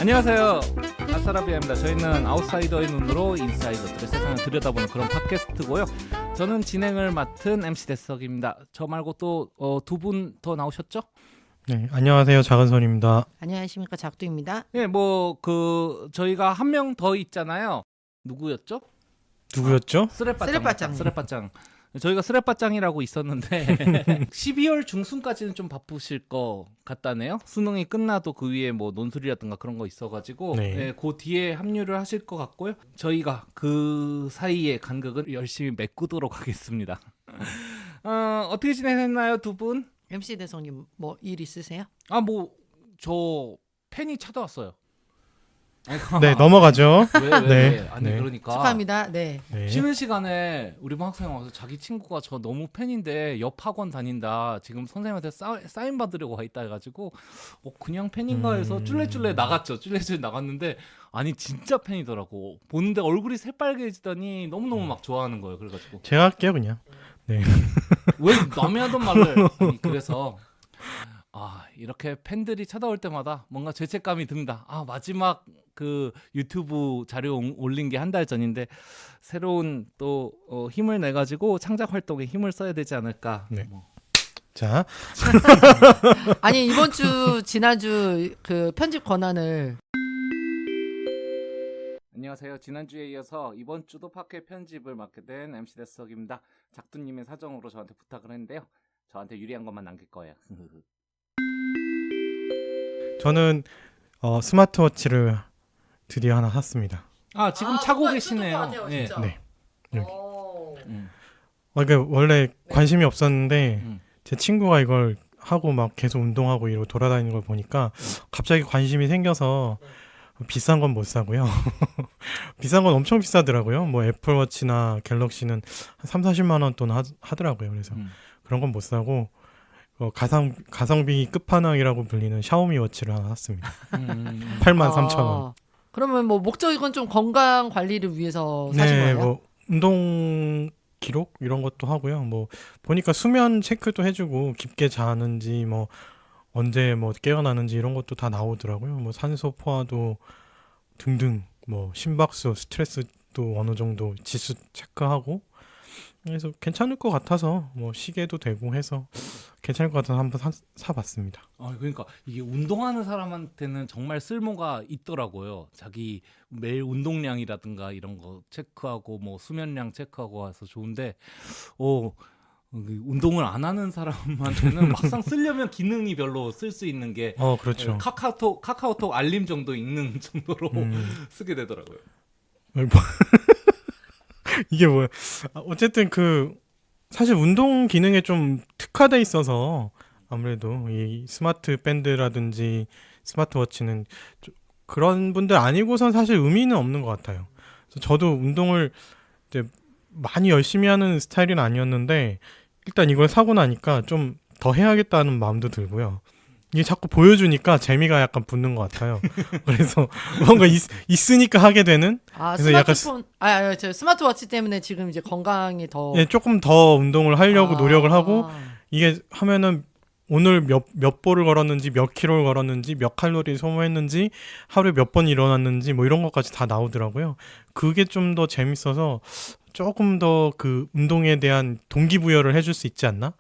안녕하세요. 아싸라비아입니다. 저희는 아웃사이더의 눈으로 인사이더들의 세상을 들여다보는 그런 팟캐스트고요. 저는 진행을 맡은 MC 대석입니다. 저 말고 또 두 분 더 나오셨죠? 네, 안녕하세요. 작은손입니다. 안녕하십니까, 작두입니다. 예, 저희가 한 명 더 있잖아요. 누구였죠? 누구였죠? 쓰레빠짱. 쓰레빠짱. 저희가 쓰레빠짱이라고 있었는데 12월 중순까지는 좀 바쁘실 것 같다네요. 수능이 끝나도 그 위에 뭐 논술이라든가 그런 거 있어가지고 네. 예, 그 뒤에 합류를 하실 것 같고요. 저희가 그 사이에 간극을 열심히 메꾸도록 하겠습니다. 어떻게 지내셨나요, 두 분? MC 대성님 뭐 일 있으세요? 저 팬이 찾아왔어요. 네, 넘어가죠. 왜? 네. 아니 네. 그러니까 축하합니다. 네. 네. 쉬는 시간에 우리 반 학생 와서 자기 친구가 저 너무 팬인데 옆 학원 다닌다. 지금 선생님한테 사인 받으려고 와 있다 해가지고 그냥 팬인가 해서 쫄래쫄래 나갔죠. 쫄래쫄래 나갔는데 아니 진짜 팬이더라고. 보는데 얼굴이 새빨개지더니 너무너무 막 좋아하는 거예요. 그래가지고 제가 할게요, 그냥. 네. 왜 남이 하던 말을 아니, 그래서 이렇게 팬들이 찾아올 때마다 뭔가 죄책감이 듭니다. 마지막 그 유튜브 자료 올린 게 한 달 전인데 새로운 또 힘을 내 가지고 창작 활동에 힘을 써야 되지 않을까. 네. 자, 아니 이번 주 지난주 그 편집 권한을 안녕하세요. 지난주에 이어서 이번 주도 팟캐 편집을 맡게 된 MC 대석입니다. 작두님의 사정으로 저한테 부탁을 했는데요. 저한테 유리한 것만 남길 거예요. 저는 스마트워치를 드디어 하나 샀습니다. 지금 차고 계시네요. 예. 네. 여기. 음. 그러니까 원래 관심이 없었는데 음. 제 친구가 이걸 하고 막 계속 운동하고 이러고 돌아다니는 걸 보니까 갑자기 관심이 생겨서 비싼 건 못 사고요. 비싼 건 엄청 비싸더라고요. 뭐 애플워치나 갤럭시는 한 3, 40만 원 돈 하더라고요. 그래서 그런 건 못 사고 가성비 끝판왕이라고 불리는 샤오미 워치를 하나 샀습니다. 83,000원. 그러면 뭐 목적은 좀 건강 관리를 위해서 사신 네, 거예요? 뭐 운동 기록 이런 것도 하고요. 뭐 보니까 수면 체크도 해주고 깊게 자는지 뭐 언제 뭐 깨어나는지 이런 것도 다 나오더라고요. 뭐 산소 포화도 등등 뭐 심박수, 스트레스도 어느 정도 지수 체크하고 그래서 괜찮을 것 같아서 뭐 시계도 되고 해서 괜찮을 것 같아서 한번 사봤습니다. 그러니까 이게 운동하는 사람한테는 정말 쓸모가 있더라고요. 자기 매일 운동량이라든가 이런 거 체크하고 뭐 수면량 체크하고 와서 좋은데 운동을 안 하는 사람한테는 막상 쓰려면 기능이 별로 쓸 수 있는 게 그렇죠. 카카오톡 알림 정도 있는 정도로 쓰게 되더라고요. 이게 뭐야? 어쨌든 사실 운동 기능에 좀 특화돼 있어서 아무래도 이 스마트 밴드라든지 스마트워치는 그런 분들 아니고선 사실 의미는 없는 것 같아요. 그래서 저도 운동을 이제 많이 열심히 하는 스타일은 아니었는데 일단 이걸 사고 나니까 좀 더 해야겠다는 마음도 들고요. 이게 자꾸 보여주니까 재미가 약간 붙는 것 같아요. 그래서 뭔가 있으니까 하게 되는. 그래서 스마트폰, 저 스마트워치 때문에 지금 이제 건강이 더. 예, 조금 더 운동을 하려고 노력을 하고 이게 하면은 오늘 몇 볼을 걸었는지 몇 킬로를 걸었는지 몇 칼로리 소모했는지 하루에 몇 번 일어났는지 뭐 이런 것까지 다 나오더라고요. 그게 좀 더 재밌어서 조금 더 그 운동에 대한 동기부여를 해줄 수 있지 않나?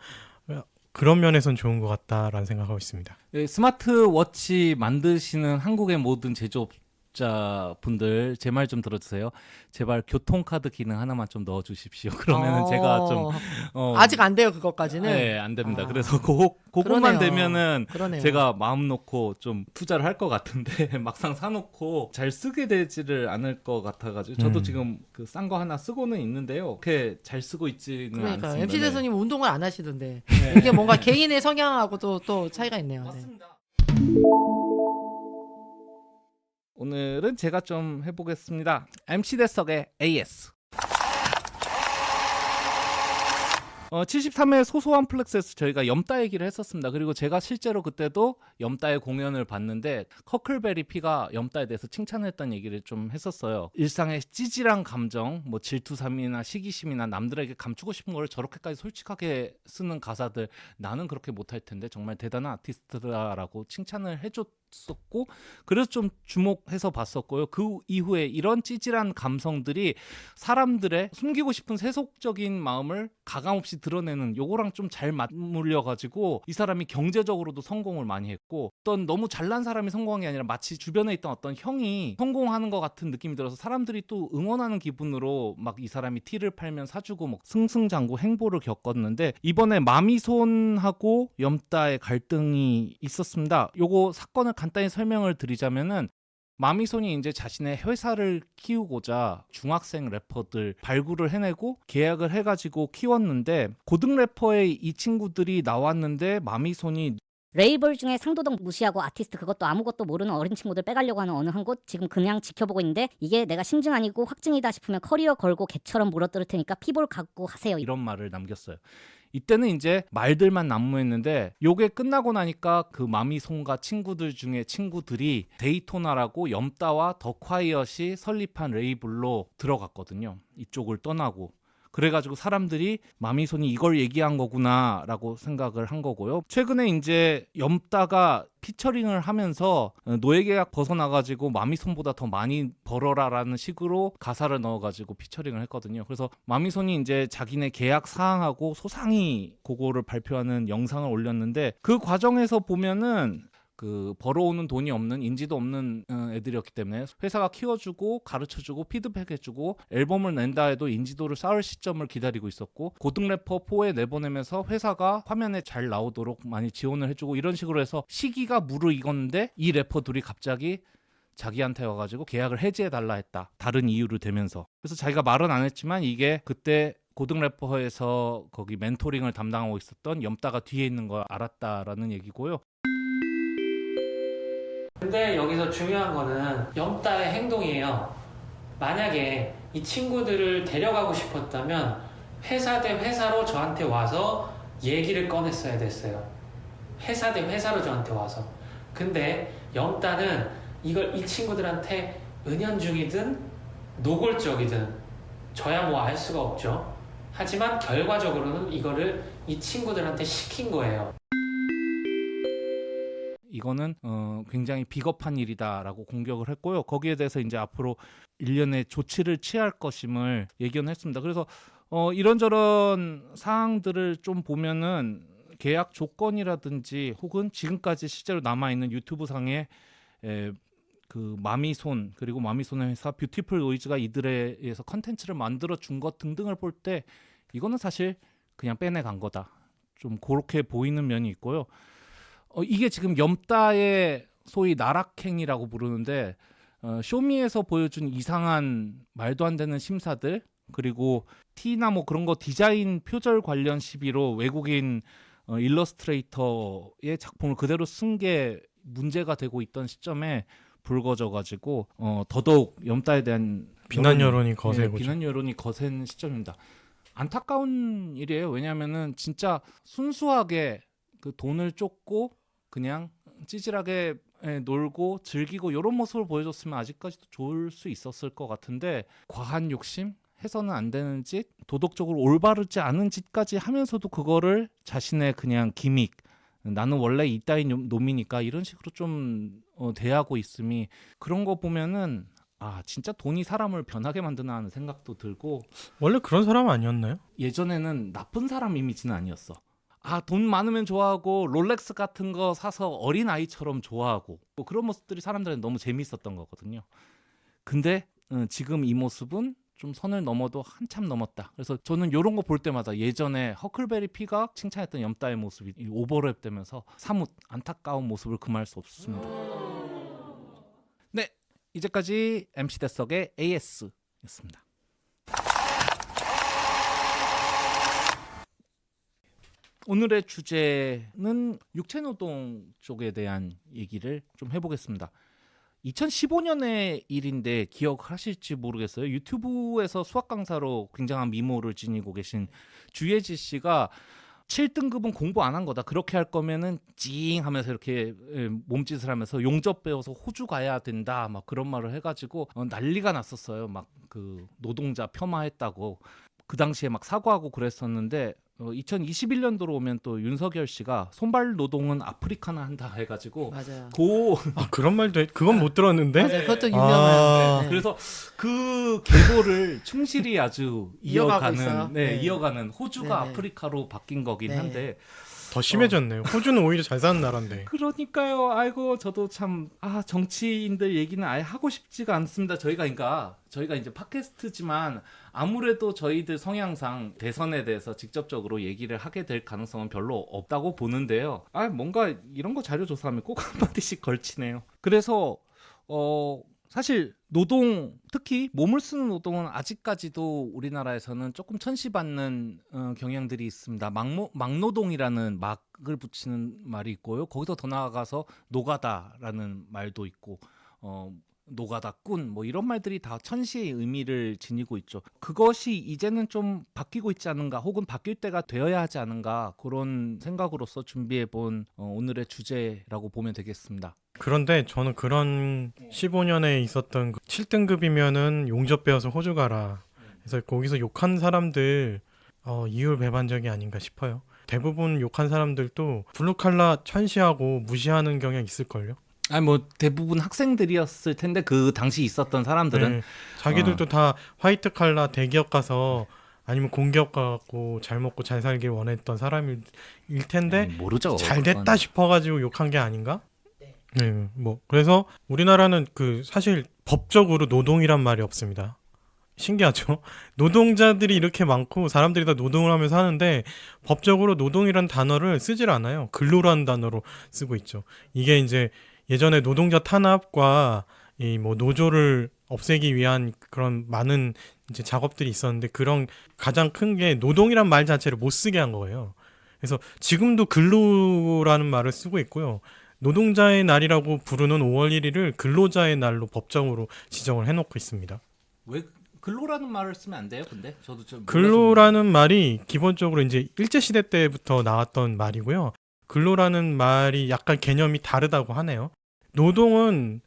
그런 면에선 좋은 것 같다라는 생각하고 있습니다. 스마트워치 만드시는 한국의 모든 제조업자분들 제 말 좀 들어주세요. 제발 교통카드 기능 하나만 좀 넣어주십시오. 그러면은 제가 좀 아직 안 돼요, 그것까지는. 네, 안 됩니다. 그래서 그것만 되면은 그러네요. 제가 마음 놓고 좀 투자를 할 것 같은데 막상 사놓고 잘 쓰게 되지를 않을 것 같아가지고 저도 지금 그 싼 거 하나 쓰고는 있는데요. 그렇게 잘 쓰고 있지는 그러니까 않습니다. MC 대선님 운동을 안 하시던데 네. 이게 뭔가 개인의 성향하고도 또 차이가 있네요. 네. 맞습니다. 오늘은 제가 좀 해보겠습니다. MC 대석의 AS. 73회 소소한 플렉스에서 저희가 염따 얘기를 했었습니다. 그리고 제가 실제로 그때도 염따의 공연을 봤는데 커클베리 피가 염따에 대해서 칭찬했던 얘기를 좀 했었어요. 일상의 찌질한 감정, 뭐 질투삼이나 시기심이나 남들에게 감추고 싶은 걸 저렇게까지 솔직하게 쓰는 가사들 나는 그렇게 못할 텐데 정말 대단한 아티스트다라고 칭찬을 했었고 그래서 좀 주목해서 봤었고요. 그 이후에 이런 찌질한 감성들이 사람들의 숨기고 싶은 세속적인 마음을 가감없이 드러내는 요거랑 좀 잘 맞물려 가지고 이 사람이 경제적으로도 성공을 많이 했고 어떤 너무 잘난 사람이 성공한 게 아니라 마치 주변에 있던 어떤 형이 성공하는 것 같은 느낌이 들어서 사람들이 또 응원하는 기분으로 막 이 사람이 티를 팔면 사주고 뭐 승승장구 행보를 겪었는데 이번에 마미손하고 염따의 갈등이 있었습니다. 요거 사건을 간단히 설명을 드리자면은 마미손이 이제 자신의 회사를 키우고자 중학생 래퍼들 발굴을 해내고 계약을 해가지고 키웠는데 고등 래퍼의 이 친구들이 나왔는데 마미손이 레이블 중에 상도덕 무시하고 아티스트 그것도 아무것도 모르는 어린 친구들 빼가려고 하는 어느 한 곳 지금 그냥 지켜보고 있는데 이게 내가 심증 아니고 확증이다 싶으면 커리어 걸고 개처럼 물어뜯을 테니까 피볼 갖고 하세요. 이런 말을 남겼어요. 이때는 이제 말들만 난무했는데 요게 끝나고 나니까 그 마미손과 친구들 중에 친구들이 데이토나라고 염따와 더콰이엇이 설립한 레이블로 들어갔거든요. 이쪽을 떠나고. 그래가지고 사람들이 마미손이 이걸 얘기한 거구나라고 생각을 한 거고요. 최근에 이제 염따가 피처링을 하면서 노예계약 벗어나가지고 마미손보다 더 많이 벌어라라는 식으로 가사를 넣어가지고 피처링을 했거든요. 그래서 마미손이 이제 자기네 계약 사항하고 소상히 그거를 발표하는 영상을 올렸는데 그 과정에서 보면은 그 벌어오는 돈이 없는 인지도 없는 애들이었기 때문에 회사가 키워주고 가르쳐주고 피드백해주고 앨범을 낸다 해도 인지도를 쌓을 시점을 기다리고 있었고 고등 래퍼 4에 내보내면서 회사가 화면에 잘 나오도록 많이 지원을 해주고 이런 식으로 해서 시기가 무르익었는데 이 래퍼 둘이 갑자기 자기한테 와가지고 계약을 해지해달라 했다. 다른 이유를 대면서. 그래서 자기가 말은 안 했지만 이게 그때 고등 래퍼에서 거기 멘토링을 담당하고 있었던 염따가 뒤에 있는 걸 알았다라는 얘기고요. 근데 여기서 중요한 거는 염따의 행동이에요. 만약에 이 친구들을 데려가고 싶었다면 회사 대 회사로 저한테 와서 얘기를 꺼냈어야 됐어요. 회사 대 회사로 저한테 와서. 근데 염따는 이걸 이 친구들한테 은연중이든 노골적이든 저야 뭐 알 수가 없죠. 하지만 결과적으로는 이거를 이 친구들한테 시킨 거예요. 이거는 굉장히 비겁한 일이다라고 공격을 했고요. 거기에 대해서 이제 앞으로 일련의 조치를 취할 것임을 예견했습니다. 그래서 이런저런 사항들을 좀 보면은 계약 조건이라든지 혹은 지금까지 실제로 남아있는 유튜브 상에 그 마미손 그리고 마미손의 회사 뷰티풀 노이즈가 이들에 의해서 컨텐츠를 만들어 준 것 등등을 볼 때 이거는 사실 그냥 빼내간 거다. 좀 그렇게 보이는 면이 있고요. 이게 지금 염따의 소위 나락행이라고 부르는데 쇼미에서 보여준 이상한 말도 안 되는 심사들 그리고 티나 뭐 그런 거 디자인 표절 관련 시비로 외국인 일러스트레이터의 작품을 그대로 쓴 게 문제가 되고 있던 시점에 불거져가지고 더더욱 염따에 대한 비난 여론이 거세고 비난 여론이 거센 시점입니다. 안타까운 일이에요. 왜냐하면은 진짜 순수하게 그 돈을 쫓고 그냥 찌질하게 놀고 즐기고 이런 모습을 보여줬으면 아직까지도 좋을 수 있었을 것 같은데 과한 욕심? 해서는 안 되는 짓? 도덕적으로 올바르지 않은 짓까지 하면서도 그거를 자신의 그냥 기믹 나는 원래 이따인 놈이니까 이런 식으로 좀 대하고 있음이 그런 거 보면은 아 진짜 돈이 사람을 변하게 만드나 하는 생각도 들고 원래 그런 사람 아니었나요? 예전에는 나쁜 사람 이미지는 아니었어. 아, 돈 많으면 좋아하고 롤렉스 같은 거 사서 어린 아이처럼 좋아하고 뭐 그런 모습들이 사람들은 너무 재미있었던 거거든요. 근데 지금 이 모습은 좀 선을 넘어도 한참 넘었다. 그래서 저는 이런 거 볼 때마다 예전에 허클베리 피가 칭찬했던 염따의 모습이 오버랩 되면서 사뭇 안타까운 모습을 금할 수 없습니다. 네, 이제까지 MC 대석의 AS였습니다. 오늘의 주제는 육체노동 쪽에 대한 얘기를 좀 해보겠습니다. 2015년의 일인데 기억하실지 모르겠어요. 유튜브에서 수학 강사로 굉장한 미모를 지니고 계신 주예지 씨가 7등급은 공부 안 한 거다. 그렇게 할 거면은 찡 하면서 이렇게 몸짓을 하면서 용접 배워서 호주 가야 된다. 막 그런 말을 해가지고 난리가 났었어요. 막 그 노동자 폄하했다고. 그 당시에 막 사과하고 그랬었는데 2021년도로 오면 또 윤석열 씨가 손발 노동은 아프리카나 한다 해가지고 맞아요. 아 그런 말도 그건 못 들었는데. 맞아요. 그것도 아. 유명한. 네. 그래서 그 계보를 충실히 아주 이어가고 있어요. 이어가는 네. 이어가는 호주가 네. 아프리카로 바뀐 거긴 네. 한데 더 심해졌네요. 호주는 오히려 잘 사는 나라인데. 그러니까요. 아이고 저도 참 정치인들 얘기는 아예 하고 싶지가 않습니다. 저희가 이제 팟캐스트지만 아무래도 저희들 성향상 대선에 대해서 직접적으로 얘기를 하게 될 가능성은 별로 없다고 보는데요. 뭔가 이런 거 자료 조사하면 꼭 한마디씩 걸치네요. 그래서 사실 노동, 특히 몸을 쓰는 노동은 아직까지도 우리나라에서는 조금 천시받는 경향들이 있습니다. 막노동이라는 막을 붙이는 말이 있고요. 거기서 더 나아가서 노가다라는 말도 있고 노가다꾼 뭐 이런 말들이 다 천시의 의미를 지니고 있죠. 그것이 이제는 좀 바뀌고 있지 않은가, 혹은 바뀔 때가 되어야 하지 않은가, 그런 생각으로서 준비해본 오늘의 주제라고 보면 되겠습니다. 그런데 저는 그런 15년에 있었던 7등급이면은 용접배워서 호주 가라. 그래서 거기서 욕한 사람들 이율배반적이 아닌가 싶어요. 대부분 욕한 사람들도 블루칼라 천시하고 무시하는 경향이 있을걸요. 뭐 대부분 학생들이었을 텐데 그 당시 있었던 사람들은 네, 자기들도 다 화이트 칼라 대기업 가서 아니면 공기업 가고 잘 먹고 잘 살길 원했던 사람일 텐데 모르죠. 잘 됐다 싶어가지고 욕한 게 아닌가? 네, 뭐 그래서 우리나라는 사실 법적으로 노동이란 말이 없습니다. 신기하죠? 노동자들이 이렇게 많고 사람들이 다 노동을 하면서 하는데 법적으로 노동이란 단어를 쓰질 않아요. 근로라는 단어로 쓰고 있죠. 이게 이제 예전에 노동자 탄압과 이 뭐 노조를 없애기 위한 그런 많은 이제 작업들이 있었는데, 그런 가장 큰 게 노동이란 말 자체를 못 쓰게 한 거예요. 그래서 지금도 근로라는 말을 쓰고 있고요. 노동자의 날이라고 부르는 5월 1일을 근로자의 날로 법정으로 지정을 해놓고 있습니다. 왜 근로라는 말을 쓰면 안 돼요? 근데 저도 좀 근로라는 말이 기본적으로 이제 일제시대 때부터 나왔던 말이고요. 근로라는 말이 약간 개념이 다르다고 하네요. 노동은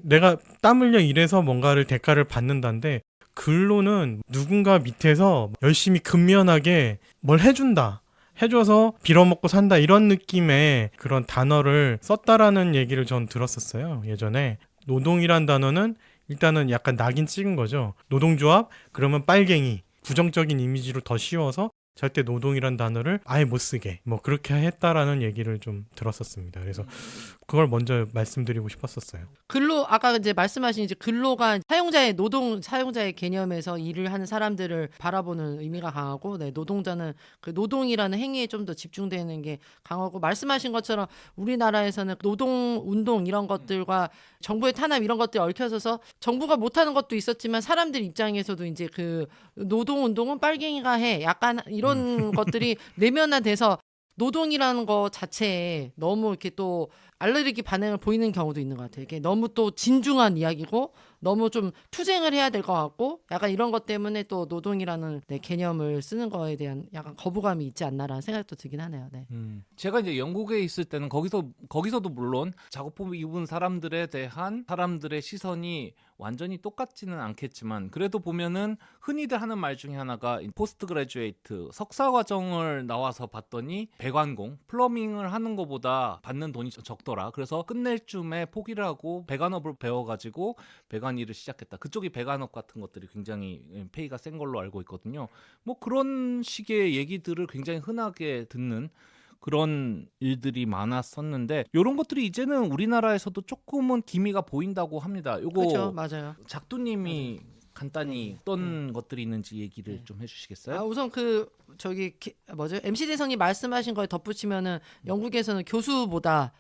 내가 땀 흘려 일해서 뭔가를 대가를 받는다인데, 근로는 누군가 밑에서 열심히 근면하게 뭘 해줘서 빌어먹고 산다, 이런 느낌의 그런 단어를 썼다라는 얘기를 전 들었었어요, 예전에. 노동이란 단어는 일단은 약간 낙인 찍은 거죠. 노동조합? 그러면 빨갱이. 부정적인 이미지로 더 씌워서 절대 노동이란 단어를 아예 못 쓰게 뭐 그렇게 했다라는 얘기를 좀 들었었습니다. 그래서 그걸 먼저 말씀드리고 싶었었어요. 아까 이제 말씀하신 이제 근로가 사용자의 개념에서 일을 하는 사람들을 바라보는 의미가 강하고, 네, 노동자는 그 노동이라는 행위에 좀 더 집중되는 게 강하고, 말씀하신 것처럼 우리나라에서는 노동 운동 이런 것들과 정부의 탄압 이런 것들이 얽혀져서 정부가 못하는 것도 있었지만 사람들 입장에서도 이제 그 노동 운동은 빨갱이가 해, 약간 이런 것들이 내면화돼서 노동이라는 거 자체에 너무 이렇게 또 알레르기 반응을 보이는 경우도 있는 것 같아요. 이게 너무 또 진중한 이야기고 너무 좀 투쟁을 해야 될 것 같고, 약간 이런 것 때문에 또 노동이라는 개념을 쓰는 거에 대한 약간 거부감이 있지 않나라는 생각도 들긴 하네요. 네. 제가 이제 영국에 있을 때는 거기서도 물론 작업복 입은 사람들에 대한 사람들의 시선이 완전히 똑같지는 않겠지만, 그래도 보면은 흔히들 하는 말 중에 하나가 포스트 그래주에이트, 석사 과정을 나와서 봤더니 배관공, 플러밍을 하는 것보다 받는 돈이 적더라. 그래서 끝낼 쯤에 포기를 하고 배관업을 배워가지고 배관 일을 시작했다. 그쪽이 배관업 같은 것들이 굉장히 페이가 센 걸로 알고 있거든요. 뭐 그런 식의 얘기들을 굉장히 흔하게 듣는 그런 일들이 많았었는데, 이런 것들이 이제는 우리나라에서도 조금은 기미가 보인다고 합니다. 요거 그렇죠, 맞아요. 작두님이 간단히 어떤 것들이 있는지 얘기를 좀 해주시겠어요? 우선 MC 대성이 말씀하신 거에 덧붙이면은 영국에서는 교수보다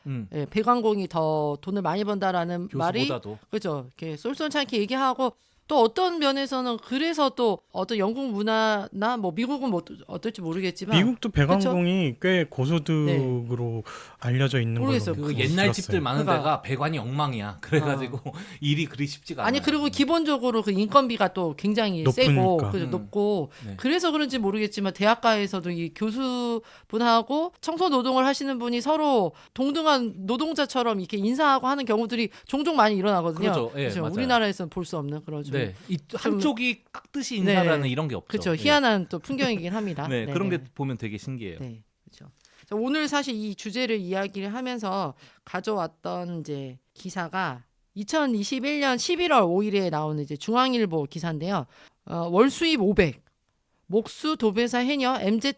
배관공이 더 돈을 많이 번다라는 말이, 교수보다도. 그렇죠. 이렇게 쏠쏠찮게 얘기하고, 또 어떤 면에서는 그래서 또 어떤 영국 문화나 뭐 미국은 뭐 어떨지 모르겠지만 미국도 배관공이 꽤 고소득으로 알려져 있는 걸로 모르겠어요. 그 옛날 집들 많은 그러니까 데가 배관이 엉망이야. 그래가지고 일이 그리 쉽지가 않아요. 아니, 그리고 기본적으로 그 인건비가 또 굉장히 높으니까. 세고 높고 네. 그래서 그런지 모르겠지만 대학가에서도 이 교수분하고 청소 노동을 하시는 분이 서로 동등한 노동자처럼 이렇게 인사하고 하는 경우들이 종종 많이 일어나거든요. 그렇죠. 예, 맞아요. 우리나라에서는 볼 수 없는 그런 좀 네, 이 한쪽이 깍듯이 인사를 네. 하는 이런 게 없죠. 그렇죠. 네. 희한한 또 풍경이긴 합니다. 네, 그런 게 보면 되게 신기해요. 네, 그렇죠. 오늘 사실 이 주제를 이야기를 하면서 가져왔던 이제 기사가 2021년 11월 5일에 나오는 이제 중앙일보 기사인데요. 월 수입 500. 목수 도배사 해녀 MZ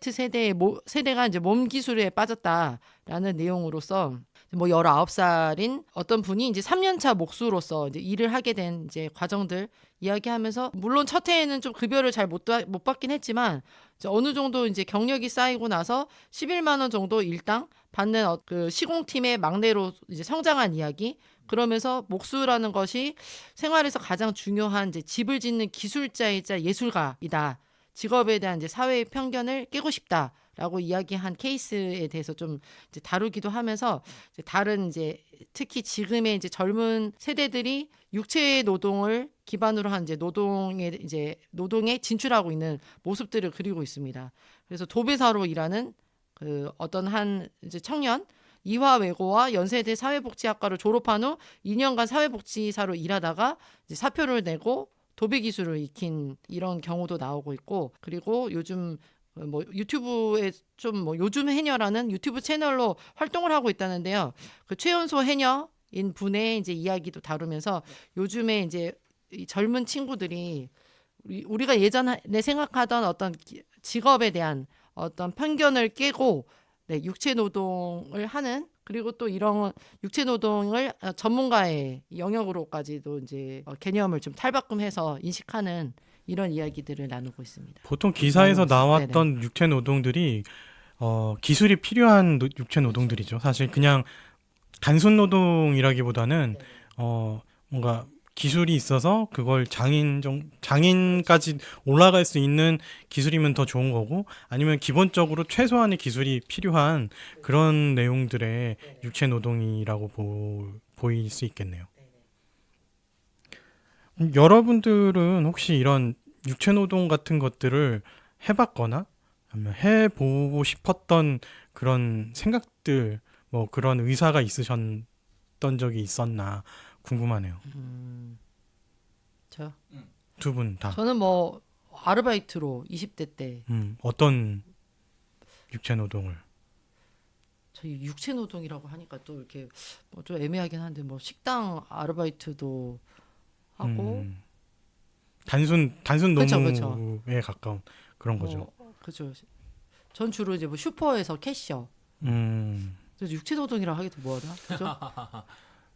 세대가 이제 몸 기술에 빠졌다라는 내용으로서 뭐 19살인 어떤 분이 이제 3년차 목수로서 이제 일을 하게 된 이제 과정들 이야기하면서 물론 첫 해에는 좀 급여를 잘 못 받긴 했지만 이제 어느 정도 이제 경력이 쌓이고 나서 11만 원 정도 일당 받는 그 시공팀의 막내로 이제 성장한 이야기. 그러면서 목수라는 것이 생활에서 가장 중요한 이제 집을 짓는 기술자이자 예술가이다. 직업에 대한 이제 사회의 편견을 깨고 싶다라고 이야기한 케이스에 대해서 좀 이제 다루기도 하면서 이제 다른 이제 특히 지금의 이제 젊은 세대들이 육체 노동을 기반으로 한 이제 노동에 진출하고 있는 모습들을 그리고 있습니다. 그래서 도배사로 일하는 그 어떤 한 이제 청년 이화외고와 연세대 사회복지학과를 졸업한 후 2년간 사회복지사로 일하다가 이제 사표를 내고 도배 기술을 익힌 이런 경우도 나오고 있고 그리고 요즘 뭐 유튜브에 좀 뭐 요즘 해녀라는 유튜브 채널로 활동을 하고 있다는데요. 그 최연소 해녀인 분의 이제 이야기도 다루면서 요즘에 이제 이 젊은 친구들이 우리가 예전에 생각하던 어떤 직업에 대한 어떤 편견을 깨고 네, 육체 노동을 하는 그리고 또 이런 육체 노동을 전문가의 영역으로까지도 이제 개념을 좀 탈바꿈해서 인식하는 이런 이야기들을 나누고 있습니다. 보통 기사에서 나왔던 네네. 육체 노동들이 기술이 필요한 육체 노동들이죠. 사실 그냥 단순 노동이라기보다는 뭔가 기술이 있어서 그걸 장인까지 올라갈 수 있는 기술이면 더 좋은 거고 아니면 기본적으로 최소한의 기술이 필요한 그런 내용들의 육체 노동이라고 보일 수 있겠네요. 여러분들은 혹시 이런 육체 노동 같은 것들을 해봤거나 아니면 해보고 싶었던 그런 생각들 뭐 그런 의사가 있으셨던 적이 있었나 궁금하네요. 저 두 분 다. 저는 뭐 아르바이트로 20대 때 어떤 육체 노동을? 저희 육체 노동이라고 하니까 또 이렇게 뭐 좀 애매하긴 한데 뭐 식당 아르바이트도 하고 단순 그쵸, 노무에 가까운 그런 거죠. 그죠. 전 주로 이제 뭐 슈퍼에서 캐셔. 그래서 육체 노동이라고 하기도 뭐하나, 그죠?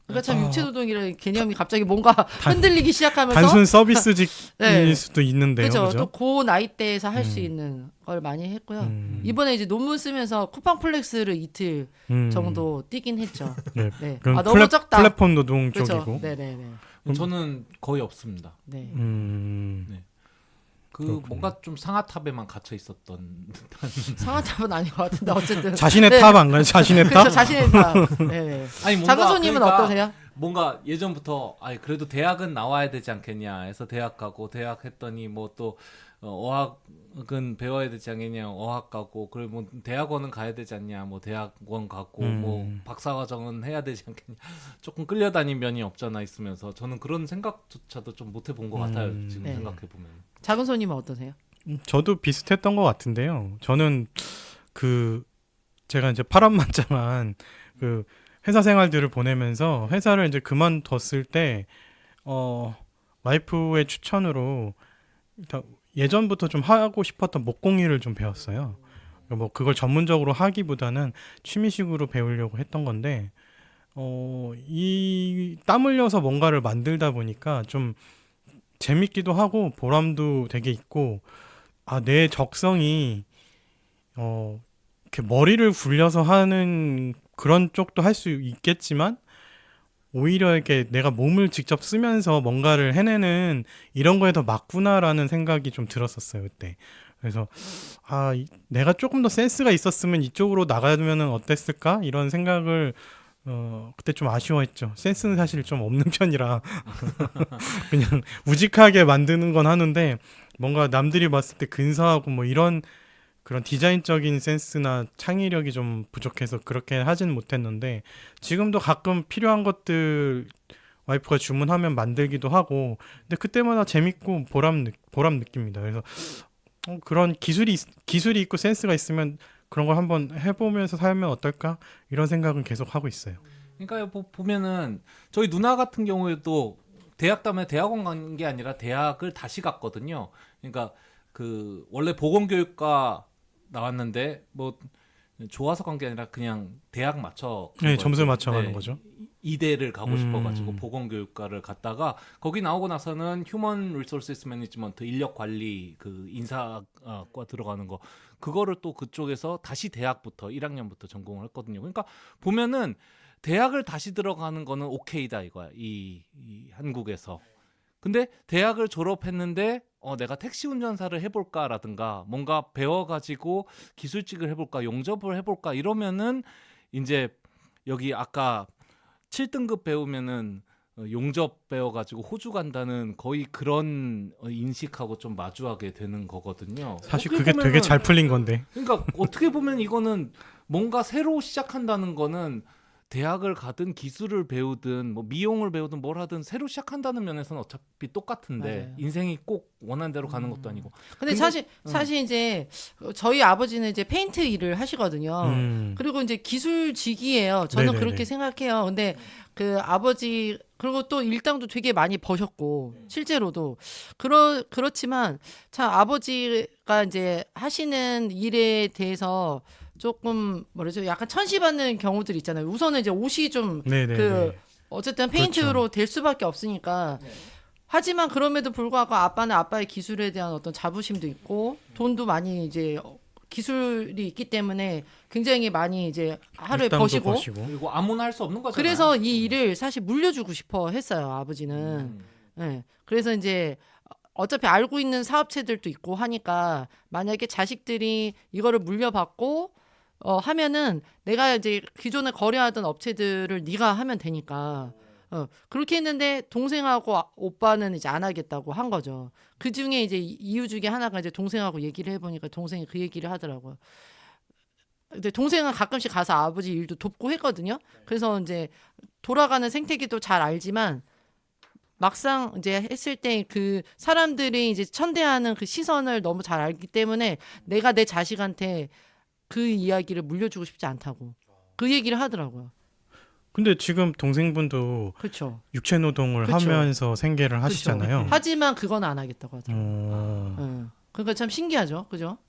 그러니까 참 육체 노동이라는 개념이 갑자기 뭔가 흔들리기 시작하면서 단순 서비스직일 네. 수도 있는데요. 그죠. 그죠? 또 그 나이대에서 할 수 있는 걸 많이 했고요. 이번에 이제 논문 쓰면서 쿠팡 플렉스를 이틀 정도 뛰긴 했죠. 네. 네. 그럼 너무 적다. 플랫폼 노동 그렇죠. 쪽이고. 네네네. 저는 거의 없습니다. 네. 그 그렇군요. 뭔가 좀 상아탑에만 갇혀 있었던 듯한. 상하탑은 아닌 것 같은데 어쨌든 자신의 네. 탑 안 가요? 자신의 그렇죠. 탑? 자신의 탑. 네네. 아니 뭔가 장은소님은 그러니까 어떠세요? 뭔가 예전부터 그래도 대학은 나와야 되지 않겠냐 해서 대학 가고 대학 했더니 뭐 또 어학은 배워야 되지 않겠냐 어학 가고 그리고 뭐 대학원은 가야 되지 않냐 뭐 대학원 가고 뭐 박사과정은 해야 되지 않겠냐 조금 끌려다닌 면이 없잖아 있으면서 저는 그런 생각조차도 좀 못 해본 것 같아요 지금 네. 생각해 보면. 장은소님은 어떠세요? 저도 비슷했던 것 같은데요. 저는 제가 이제 파란만장한 그 회사 생활들을 보내면서 회사를 이제 그만뒀을 때 와이프의 추천으로 일단 예전부터 좀 하고 싶었던 목공일을 좀 배웠어요. 뭐 그걸 전문적으로 하기보다는 취미식으로 배우려고 했던 건데 이 땀 흘려서 뭔가를 만들다 보니까 좀 재밌기도 하고 보람도 되게 있고 내 적성이 이렇게 머리를 굴려서 하는 그런 쪽도 할 수 있겠지만 오히려 이렇게 내가 몸을 직접 쓰면서 뭔가를 해내는 이런 거에 더 맞구나라는 생각이 좀 들었었어요 그때. 그래서 내가 조금 더 센스가 있었으면 이쪽으로 나가면은 어땠을까 이런 생각을 그때 좀 아쉬워했죠. 센스는 사실 좀 없는 편이라 그냥 우직하게 만드는 건 하는데 뭔가 남들이 봤을 때 근사하고 뭐 이런 그런 디자인적인 센스나 창의력이 좀 부족해서 그렇게 하진 못했는데 지금도 가끔 필요한 것들 와이프가 주문하면 만들기도 하고 근데 그때마다 재밌고 보람 느낍니다. 그래서 그런 기술이 있고 센스가 있으면 그런 걸 한번 해보면서 살면 어떨까 이런 생각은 계속 하고 있어요. 그러니까 보면은 저희 누나 같은 경우에도 대학 다음에 대학원 간 게 아니라 대학을 다시 갔거든요. 그러니까 그 원래 보건교육과 나왔는데 뭐 좋아서 간 게 아니라 그냥 대학 맞춰 간 네, 거였어요. 점수 맞춰가는 네, 거죠. 이대를 가고 싶어가지고 음. 보건교육과를 갔다가 거기 나오고 나서는 휴먼 리소스스 매니지먼트 인력 관리 그 인사과 들어가는 거 그거를 또 그쪽에서 다시 대학부터 1학년부터 전공을 했거든요. 그러니까 보면은 대학을 다시 들어가는 거는 오케이다 이거야 이 한국에서. 근데 대학을 졸업했는데 내가 택시 운전사를 해볼까라든가 뭔가 배워가지고 기술직을 해볼까 용접을 해볼까 이러면은 이제 여기 아까 7등급 배우면은 용접 배워가지고 호주 간다는 거의 그런 인식하고 좀 마주하게 되는 거거든요. 사실 어떻게 그게 되게 보면은- 잘 풀린 건데. 그러니까 어떻게 보면 이거는 뭔가 새로 시작한다는 거는 대학을 가든 기술을 배우든 뭐 미용을 배우든 뭘 하든 새로 시작한다는 면에서는 어차피 똑같은데 맞아요. 인생이 꼭 원하는 대로 가는 것도 아니고. 근데 사실 이제 저희 아버지는 이제 페인트 일을 하시거든요. 그리고 이제 기술직이에요. 저는 네네네. 그렇게 생각해요. 근데 그 아버지 그리고 또 일당도 되게 많이 버셨고 실제로도 그렇지만 참 아버지가 이제 하시는 일에 대해서 조금 뭐라죠? 약간 천시받는 경우들 있잖아요. 우선은 이제 옷이 좀 네네. 그 어쨌든 페인트로 그렇죠. 될 수밖에 없으니까. 하지만 그럼에도 불구하고 아빠는 아빠의 기술에 대한 어떤 자부심도 있고 돈도 많이 이제 기술이 있기 때문에 굉장히 많이 이제 하루에 버시고 그리고 아무나 할 수 없는 거잖아요. 그래서 이 일을 사실 물려주고 싶어 했어요 아버지는. 네. 그래서 이제 어차피 알고 있는 사업체들도 있고 하니까 만약에 자식들이 이거를 물려받고 하면은 내가 이제 기존에 거래하던 업체들을 네가 하면 되니까 그렇게 했는데 동생하고 오빠는 이제 안 하겠다고 한 거죠. 그 중에 이제 이유 중에 하나가 이제 동생하고 얘기를 해보니까 동생이 그 얘기를 하더라고요. 근데 동생은 가끔씩 가서 아버지 일도 돕고 했거든요. 그래서 이제 돌아가는 생태계도 잘 알지만 막상 이제 했을 때 그 사람들이 이제 천대하는 그 시선을 너무 잘 알기 때문에 내가 내 자식한테 그 이야기를 물려주고 싶지 않다고 그 얘기를 하더라고요. 근데 지금 동생분도 그렇죠. 육체 노동을 그쵸. 하면서 생계를 하시잖아요. 하지만 그건 안 하겠다고 하더라고요. 어, 그러니까 참 신기하죠, 그죠?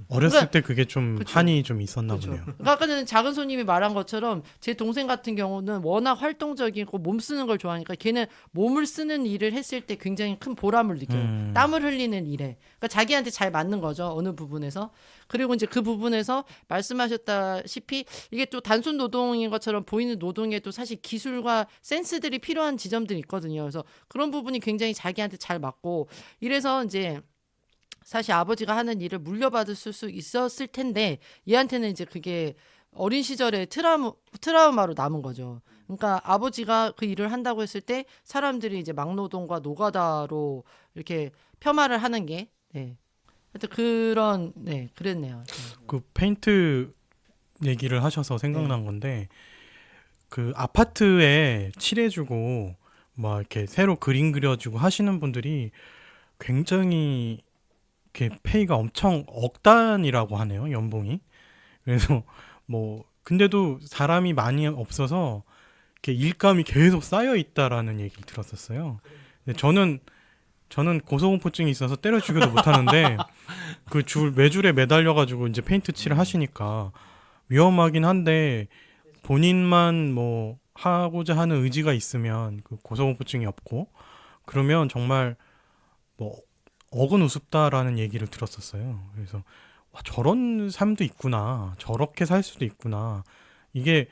어렸을 그러니까- 때 그게 좀 그쵸. 한이 좀 있었나 그렇죠. 보네요. 그러니까 아까 전에 작은 손님이 말한 것처럼 제 동생 같은 경우는 워낙 활동적이고 몸 쓰는 걸 좋아하니까 걔는 몸을 쓰는 일을 했을 때 굉장히 큰 보람을 느껴요. 땀을 흘리는 일에. 그러니까 자기한테 잘 맞는 거죠. 어느 부분에서. 그리고 이제 그 부분에서 말씀하셨다시피 이게 또 단순 노동인 것처럼 보이는 노동에도 사실 기술과 센스들이 필요한 지점들이 있거든요. 그래서 그런 부분이 굉장히 자기한테 잘 맞고 이래서 이제 사실 아버지가 하는 일을 물려받을 수 있었을 텐데 얘한테는 이제 그게 어린 시절에 트라우마로 남은 거죠. 그러니까 아버지가 그 일을 한다고 했을 때 사람들이 이제 막노동과 노가다로 이렇게 폄하를 하는 게 하여튼 그런 그랬네요. 그 페인트 얘기를 하셔서 생각난 건데 그 아파트에 칠해주고 막 이렇게 새로 그림 그려주고 하시는 분들이 굉장히 이렇게 페이가 엄청 억 단위라고 하네요, 연봉이. 그래서 뭐 근데도 사람이 많이 없어서 이렇게 일감이 계속 쌓여 있다라는 얘기를 들었었어요. 근데 저는 고소공포증이 있어서 때려 죽여도 못 하는데 그 매줄에 매달려 가지고 이제 페인트 칠을 하시니까 위험하긴 한데 본인만 뭐 하고자 하는 의지가 있으면 그 고소공포증이 없고 그러면 정말 뭐 억은 우습다라는 얘기를 들었었어요. 그래서 와, 저런 삶도 있구나. 저렇게 살 수도 있구나. 이게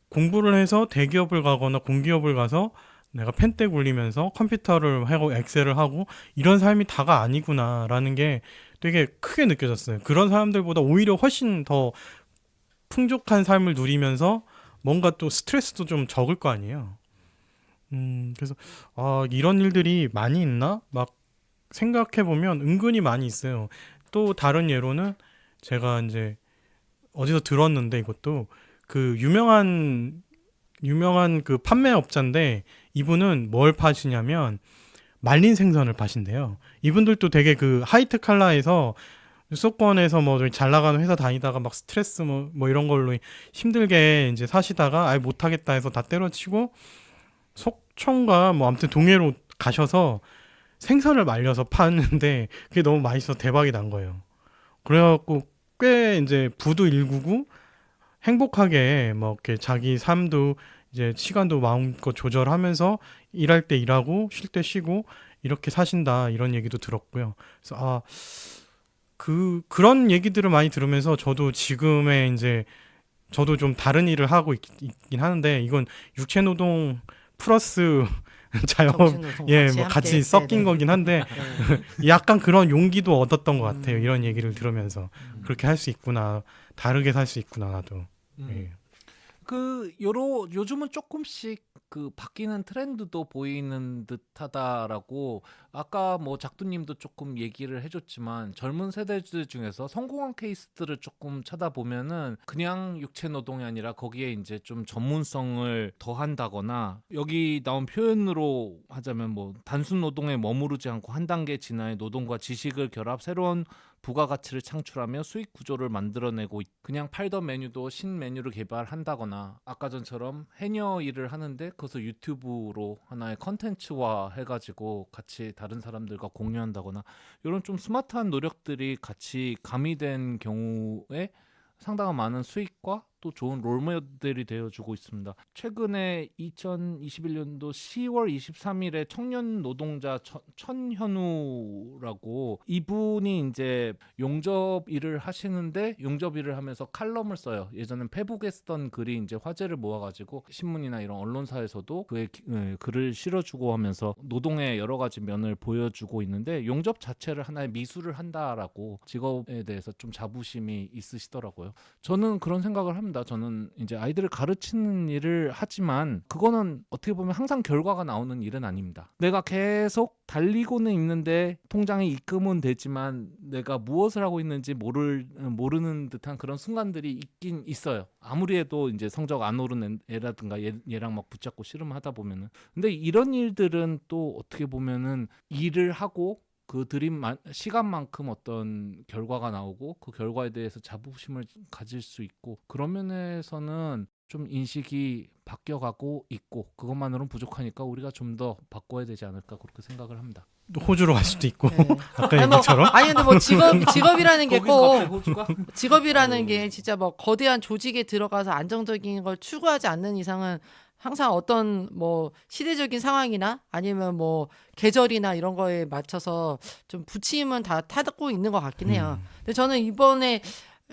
공부를 해서 대기업을 가거나 공기업을 가서 내가 펜대 굴리면서 컴퓨터를 하고 엑셀을 하고 이런 삶이 다가 아니구나라는 게 되게 크게 느껴졌어요. 그런 사람들보다 오히려 훨씬 더 풍족한 삶을 누리면서 뭔가 또 스트레스도 좀 적을 거 아니에요. 그래서 이런 일들이 많이 있나? 막 생각해보면 은근히 많이 있어요. 또 다른 예로는 제가 이제 어디서 들었는데 이것도 그 유명한 유명한 그 판매업자인데 이분은 뭘 파시냐면 말린 생선을 파신대요. 이분들도 되게 그 하이트 칼라에서 수도권에서 뭐 잘 나가는 회사 다니다가 막 스트레스 뭐 이런 걸로 힘들게 이제 사시다가 아예 못하겠다 해서 다 때려치고 속초인가 뭐 아무튼 동해로 가셔서 생선을 말려서 파는데 그게 너무 맛있어서 대박이 난 거예요. 그래갖고 꽤 이제 부도 일구고 행복하게 뭐 이렇게 자기 삶도 이제 시간도 마음껏 조절하면서 일할 때 일하고 쉴 때 쉬고 이렇게 사신다 이런 얘기도 들었고요. 그래서 그런 얘기들을 많이 들으면서 저도 지금의 이제 저도 좀 다른 일을 하고 있긴 하는데 이건 육체 노동 플러스 자영업 정신노동 예, 같이 뭐 같이 함께. 섞인 네네. 거긴 한데 네. 약간 그런 용기도 얻었던 것 같아요. 이런 얘기를 들으면서 그렇게 할 수 있구나, 다르게 살 수 있구나 나도. 예. 요즘은 조금씩 그 바뀌는 트렌드도 보이는 듯하다라고 아까 뭐 작두님도 조금 얘기를 해줬지만 젊은 세대들 중에서 성공한 케이스들을 조금 찾아보면은 그냥 육체 노동이 아니라 거기에 이제 좀 전문성을 더한다거나 여기 나온 표현으로 하자면 뭐 단순 노동에 머무르지 않고 한 단계 진화해 노동과 지식을 결합 새로운 부가가치를 창출하며 수익 구조를 만들어내고 그냥 팔던 메뉴도 신메뉴를 개발한다거나 아까 전처럼 해녀 일을 하는데 그것을 유튜브로 하나의 컨텐츠화 해가지고 같이 다른 사람들과 공유한다거나 이런 좀 스마트한 노력들이 같이 가미된 경우에 상당한 많은 수익과 또 좋은 롤모델이 되어주고 있습니다. 최근에 2021년도 10월 23일에 청년 노동자 천현우라고 이분이 이제 용접 일을 하시는데 용접 일을 하면서 칼럼을 써요. 예전엔 페북에 쓰던 글이 이제 화제를 모아가지고 신문이나 이런 언론사에서도 그의 글을 실어주고 하면서 노동의 여러 가지 면을 보여주고 있는데 용접 자체를 하나의 미술을 한다라고 직업에 대해서 좀 자부심이 있으시더라고요. 저는 그런 생각을 합니다. 저는 이제 아이들을 가르치는 일을 하지만 그거는 어떻게 보면 항상 결과가 나오는 일은 아닙니다. 내가 계속 달리고는 있는데 통장에 입금은 되지만 내가 무엇을 하고 있는지 모르는 듯한 그런 순간들이 있긴 있어요. 아무리 해도 이제 성적 안 오른 애라든가 얘랑 막 붙잡고 씨름하다 보면은. 근데 이런 일들은 또 어떻게 보면은 일을 하고 그 들인 시간만큼 어떤 결과가 나오고 그 결과에 대해서 자부심을 가질 수 있고 그런 면에서는 좀 인식이 바뀌어가고 있고 그것만으로는 부족하니까 우리가 좀 더 바꿔야 되지 않을까 그렇게 생각을 합니다. 또 호주로 갈 수도 있고 네. 아까 아니, 뭐, 얘기처럼 아니 근데 뭐 직업이라는 게 거기서 갑자기 꼭 호주가? 직업이라는 게 진짜 뭐 거대한 조직에 들어가서 안정적인 걸 추구하지 않는 이상은 항상 어떤 뭐 시대적인 상황이나 아니면 뭐 계절이나 이런 거에 맞춰서 좀 부침은 다 타고 있는 것 같긴 해요. 근데 저는 이번에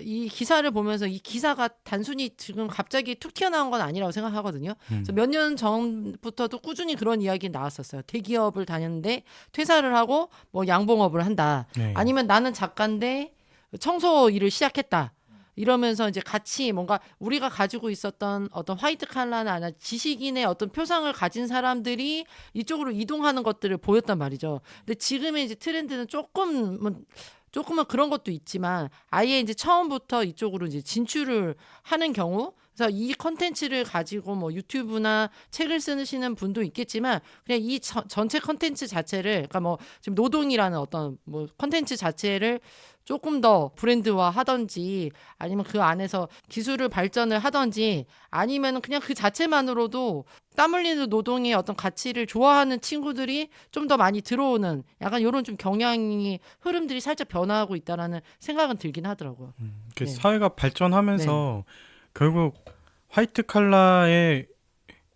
이 기사를 보면서 이 기사가 단순히 지금 갑자기 툭 튀어나온 건 아니라고 생각하거든요. 그래서 몇 년 전부터도 꾸준히 그런 이야기 나왔었어요. 대기업을 다녔는데 퇴사를 하고 뭐 양봉업을 한다. 네. 아니면 나는 작가인데 청소 일을 시작했다. 이러면서 이제 같이 뭔가 우리가 가지고 있었던 어떤 화이트 칼라나 아니라 지식인의 어떤 표상을 가진 사람들이 이쪽으로 이동하는 것들을 보였단 말이죠. 근데 지금의 이제 트렌드는 조금은 그런 것도 있지만 아예 이제 처음부터 이쪽으로 이제 진출을 하는 경우 그래서 이 컨텐츠를 가지고 뭐 유튜브나 책을 쓰시는 분도 있겠지만 그냥 이 전체 컨텐츠 자체를 그러니까 뭐 지금 노동이라는 어떤 뭐 컨텐츠 자체를 조금 더 브랜드화 하던지 아니면 그 안에서 기술을 발전을 하던지 아니면 그냥 그 자체만으로도 땀 흘리는 노동의 어떤 가치를 좋아하는 친구들이 좀 더 많이 들어오는 약간 이런 좀 경향이 흐름들이 살짝 변화하고 있다라는 생각은 들긴 하더라고요. 그 네. 사회가 발전하면서 결국 화이트 칼라의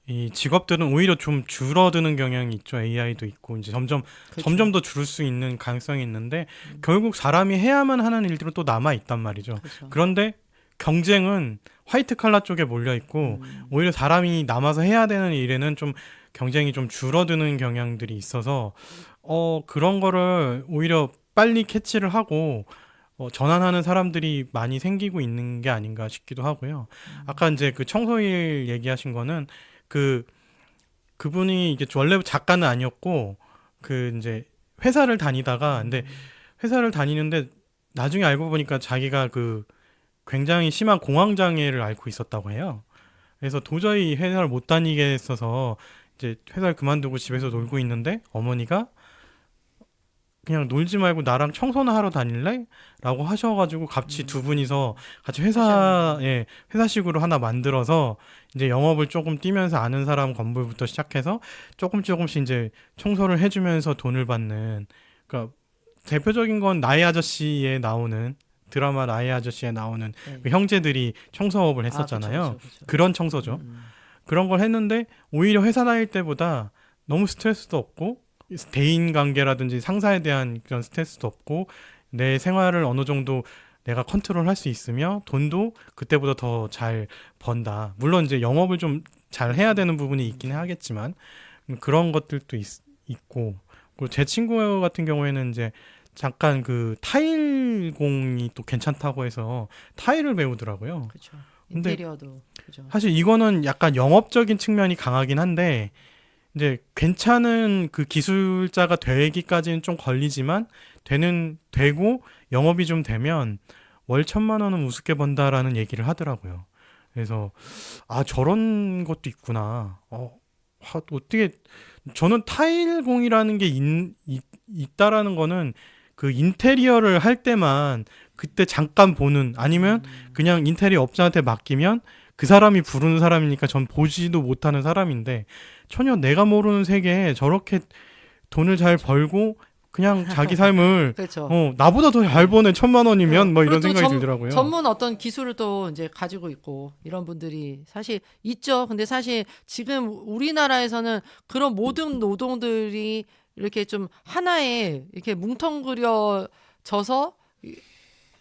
이 직업들은 오히려 좀 줄어드는 경향이 있죠. AI도 있고 이제 점점 더 줄을 수 있는 가능성이 있는데 결국 사람이 해야만 하는 일들은 또 남아 있단 말이죠. 그렇죠. 그런데 경쟁은 화이트 칼라 쪽에 몰려 있고 오히려 사람이 남아서 해야 되는 일에는 좀 경쟁이 좀 줄어드는 경향들이 있어서 그런 거를 오히려 빨리 캐치를 하고 전환하는 사람들이 많이 생기고 있는 게 아닌가 싶기도 하고요. 아까 이제 그 청소일 얘기하신 거는 그분이 이게 원래 작가는 아니었고 그 이제 회사를 다니다가 근데 회사를 다니는데 나중에 알고 보니까 자기가 그 굉장히 심한 공황 장애를 앓고 있었다고 해요. 그래서 도저히 회사를 못 다니겠어서 이제 회사를 그만두고 집에서 놀고 있는데 어머니가 그냥 놀지 말고 나랑 청소나 하러 다닐래? 라고 하셔가지고 같이 두 분이서 같이 회사식으로 하나 만들어서 이제 영업을 조금 뛰면서 아는 사람 건물부터 시작해서 조금씩 이제 청소를 해주면서 돈을 받는, 그러니까 대표적인 건 나의 아저씨에 나오는 드라마 나의 아저씨에 나오는 네. 그 형제들이 청소업을 했었잖아요. 그쵸. 그런 청소죠. 음. 그런 걸 했는데 오히려 회사 다닐 때보다 너무 스트레스도 없고 대인 관계라든지 상사에 대한 그런 스트레스도 없고 내 생활을 어느 정도 내가 컨트롤할 수 있으며 돈도 그때보다 더 잘 번다. 물론 이제 영업을 좀 잘 해야 되는 부분이 있긴 하겠지만 그런 것들도 있고, 그리고 제 친구 같은 경우에는 이제 잠깐 그 타일 공이 또 괜찮다고 해서 타일을 배우더라고요. 그렇죠. 근데 인테리어도 그죠. 사실 이거는 약간 영업적인 측면이 강하긴 한데 이제 괜찮은 그 기술자가 되기까지는 좀 걸리지만 되고 영업이 좀 되면 월 1,000만 원은 우습게 번다라는 얘기를 하더라고요. 그래서 아 저런 것도 있구나. 어떻게 저는 타일공이라는 게 있다라는 거는 그 인테리어를 할 때만 그때 잠깐 보는, 아니면 그냥 인테리어 업자한테 맡기면 그 사람이 부르는 사람이니까 전 보지도 못하는 사람인데 전혀 내가 모르는 세계에 저렇게 돈을 잘 벌고 그냥 자기 삶을 그렇죠. 나보다 더 잘 버는 1,000만 원이면 뭐 이런 그리고 또 생각이 들더라고요. 전문 어떤 기술을 또 이제 가지고 있고 이런 분들이 사실 있죠. 근데 사실 지금 우리나라에서는 그런 모든 노동들이 이렇게 좀 하나에 이렇게 뭉텅그려져서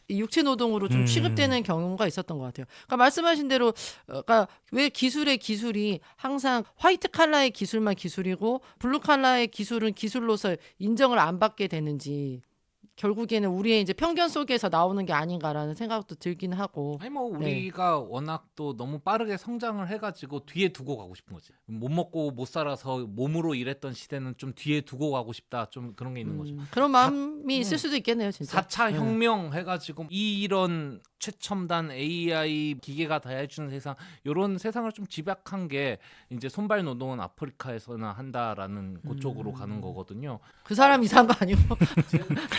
이 육체 노동으로 좀 취급되는 경우가 있었던 것 같아요. 그러니까 말씀하신 대로, 그러니까 왜 기술이 항상 화이트 칼라의 기술만 기술이고 블루 칼라의 기술은 기술로서 인정을 안 받게 되는지, 결국에는 우리의 이제 편견 속에서 나오는 게 아닌가라는 생각도 들긴 하고. 아니 뭐 네. 우리가 워낙 또 너무 빠르게 성장을 해가지고 뒤에 두고 가고 싶은 거지. 못 먹고 못 살아서 몸으로 일했던 시대는 좀 뒤에 두고 가고 싶다. 좀 그런 게 있는 거죠. 그런 마음이 있을 수도 있겠네요, 진짜. 4차 혁명 해가지고 이런 최첨단 AI 기계가 다 해주는 세상, 이런 세상을 좀 집약한 게 이제 손발 노동은 아프리카에서나 한다라는 그쪽으로 가는 거거든요. 그 사람 이상한 거 아니고.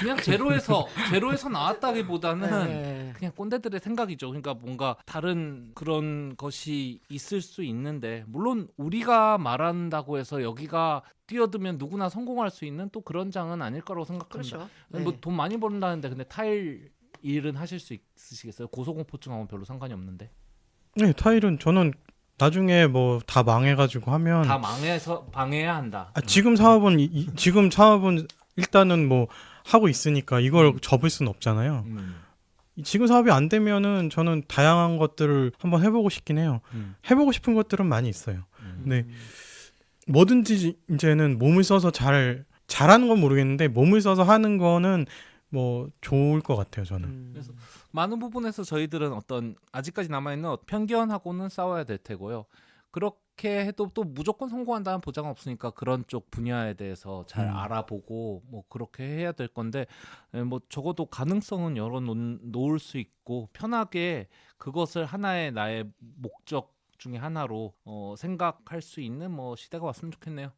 그냥 제로에서 나왔다기보다는 네. 그냥 꼰대들의 생각이죠. 그러니까 뭔가 다른 그런 것이 있을 수 있는데, 물론 우리가 말한다고 해서 여기가 뛰어들면 누구나 성공할 수 있는 또 그런 장은 아닐 거라고 생각합니다. 그렇죠. 뭐 돈 많이 버는다는데 근데 타일 일은 하실 수 있으시겠어요? 고소공포증하고는 별로 상관이 없는데. 네, 타일은 저는 나중에 뭐 다 망해가지고 하면 다 방해해야 한다. 지금 사업은 지금 사업은 일단은 뭐 하고 있으니까 이걸 접을 수는 없잖아요. 지금 사업이 안 되면은 저는 다양한 것들을 한번 해보고 싶긴 해요. 해보고 싶은 것들은 많이 있어요. 근데 뭐든지 이제는 몸을 써서 잘하는 건 모르겠는데 몸을 써서 하는 거는 뭐 좋을 것 같아요, 저는. 그래서 많은 부분에서 저희들은 어떤 아직까지 남아있는 편견하고는 싸워야 될 테고요. 그렇게 해도 또 무조건 성공한다는 보장은 없으니까 그런 쪽 분야에 대해서 잘 알아보고 뭐 그렇게 해야 될 건데, 뭐 적어도 가능성은 열어 놓을 수 있고 편하게 그것을 하나의 나의 목적 중에 하나로 생각할 수 있는 뭐 시대가 왔으면 좋겠네요.